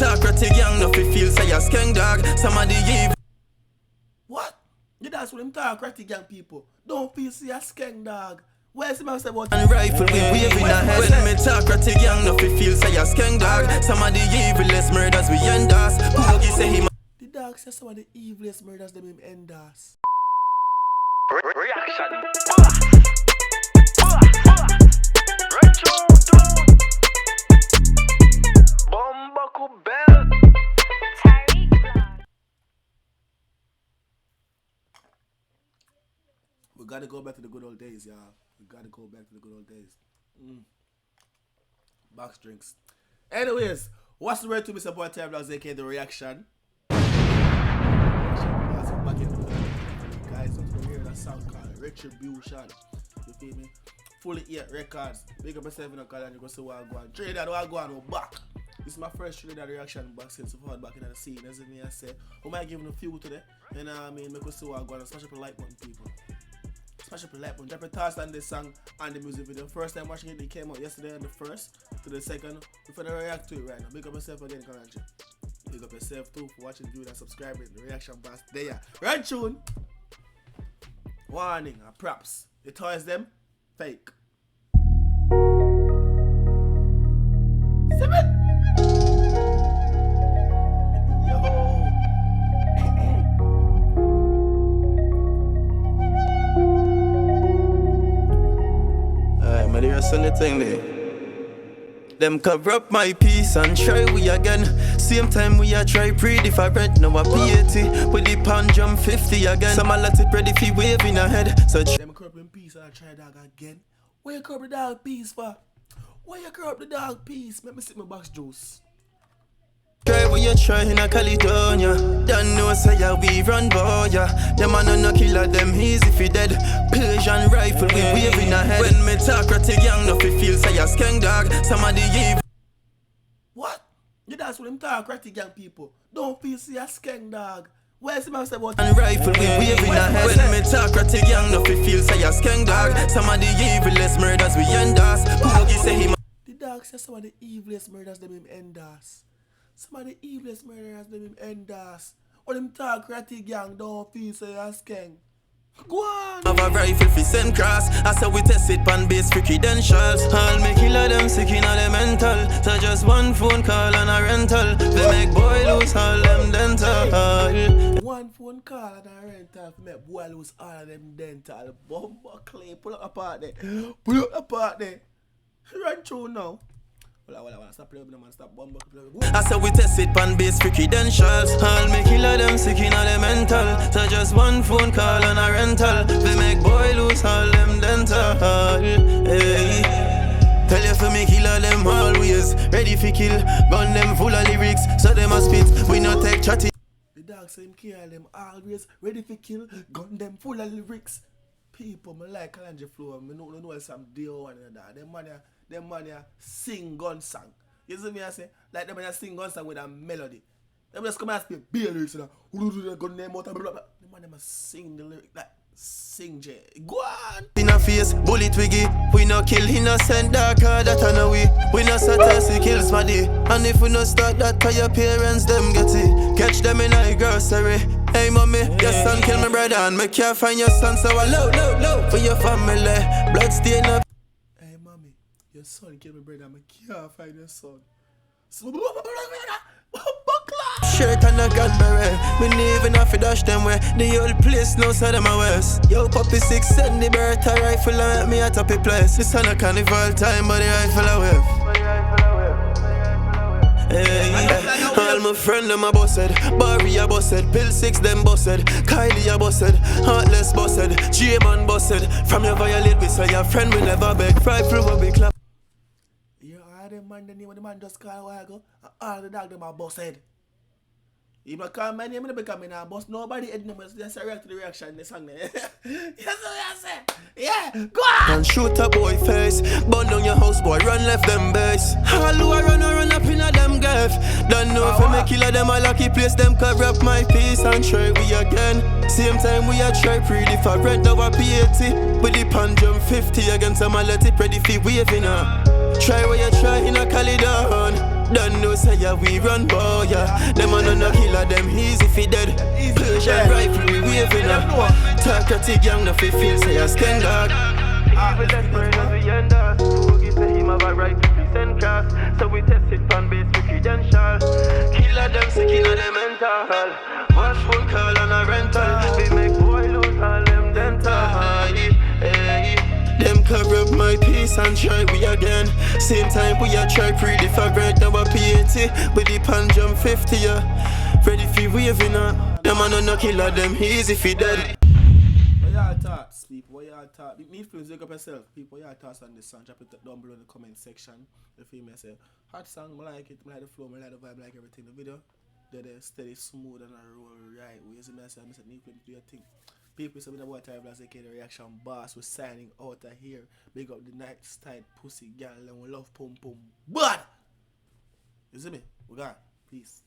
talk ratty gang, no fi feel say a skeng dog. Some of the evil. What? You dance with them talk ratty gang people. Don't feel say a skeng dog. Where's the man say what? And rifle we waving a head. When me talk ratty gang, no fi feel say a skeng dog. Some of the evilest murders we endorse. Boogie say him. The dog says some of the evilest murders them him endorse. Reaction. We gotta go back to the good old days, y'all. We gotta go back to the good old days. Box drinks. Anyways, what's the word to Mr. Boy Time Vlogs, aka the reaction? Back in guys, I'm gonna hear that song called Retribution. You feel me? Fully 8 records. Big up yourself in the car and you go see what I go on. Trinidad, what I go on, we're back. This is my first Trinidad reaction back since we've had back in the scene. As me, I say, we might give them a few today. And I mean, make us see what I go on. Smash up the like button, people. Smash up the like button. Drop your thoughts on this song and the music video. First time watching it, it came out yesterday on the first to the second. We're gonna react to it right now. Big up yourself again, Kalonji. Big up yourself too for watching, viewing, and subscribing. The reaction box there. Right tune. Warning, props. The toys them fake. On the thing there. Them cover up my piece and try we again. Same time we a try pretty different. Now a piety with the pan jump 50 again. Some a let it ready fi waving ahead. So them cover up in piece and I try dog again. Where you cover the dog piece for? Where you cover up the dog piece? Let me sip my box juice. try what you try in a Caledonia. Don't know say ya we run boy ya. Them a no killer, them easy fi dead. Persian rifle we waving ahead. When me talk ratty gang, no fi feel say a skeng dog. Some of the evil. What? You dance with them talk ratty gang people. Don't feel say a skeng dog. Where's the man say what? And rifle we waving ahead. When me talk ratty gang, no fi feel say a skeng dog. Some of the evilest murders we endorse. Boogie say him. The dog says some of the evilest murders them him endorse. Some of the evilest murderers them him endorse. Or them talk ratty gang don't feel say a skeng. Go on! Have a rifle fi send cross. I say we test it pan base for credentials. All me killer them sick in all the mental. So just one phone call and a rental. They make boy lose all them dental. One phone call and a rental for make boy lose all of them dental. Bumper clay, pull up a part there. Pull up a part there. Run through now. Well, stop playing with them and stop bumper play. I say we test it pan base for credentials. All me killer them sick in all the mental. So just one phone call and a rental. They make boy lose all them dental. Hey. Tell you for me killer them always ready for kill. Gun them full of lyrics, so them a spit. We no take chatty. The dog say him kill them always ready for kill. Gun them full of lyrics. People, me like Kalonji flow. Me know some deal one and that. Them man sing gun song. You see me I say? Like them man sing gun song with a melody. Them just come and speak beer lyrics and gun name out and blah blah. Them man sing the lyric like sing J. Go on! In a face, bullet wiggy. We no kill innocent darker that I know we no satire, we kill smaddy. And if we no start that to your parents, them get it. Catch them in a grocery. Hey mommy, your son kill my brother and me can't find your son, so I low for your family. Blood stain up. Hey mommy, your son kill my brother and me can't find your son. So shirt and a Cadbury. Me need even have to dash them way. The whole place knows how them a west. Yo puppy 6 send the bird a rifle and me at top of place. It's on a carnival time but the rifle a whip. Hey, all my friend them a busted. Barry a busted. Pill 6 them busted. Kylie a busted. Heartless busted. J-Man busted. From your violate we say your friend will never beg. Rifle will be clap. You all them man the name of the man just call a while ago. And all the dog them are busted. If I call my name, I become a boss. Nobody head them, just react to the reaction in the song. Yes, what I say. Yeah, go on! And shoot a boy face. Burn down your house, boy, run left them base. All who a run up in a them gaff. Don't know if I kill them a lucky place. Them cover up my piece and try we again. Same time we a try pretty different. Now a P80 with the pan jump 50 against some let it ready for waving her. Try what you try in a Caledon. Don't know say yeah we run boy yeah. Them a no killer, them easy fi dead. Persian rifle we waving up. Talk a tig young no fi feel say a skin dog. Even desperate as we end us. Fullv say him have a right to present class. So we test it on base with credential. Killer them sick inna them mental. One phone call and a rental. We make boy lose all them dental. Them corrupt my peace and try we again. Same time we a try pretty favorite now a P80. With the pan jump 50 yeah. Ready fi waving up. Them a no killer, them easy fi dead. What y'all thoughts, people? What y'all thoughts? Me feels wake up yourself. People, what y'all thoughts on this song? Drop it down below in the comment section. The female say, hot song, I like it, I like the flow, I like the vibe, I like everything. The video, they're steady, smooth, and I roll right. We see me say, I said, need to do your thing. People say, with the water, as they get the reaction boss, we're signing out of here. Big up the night style pussy girl, and we love pum pum. But, you see me? We got peace.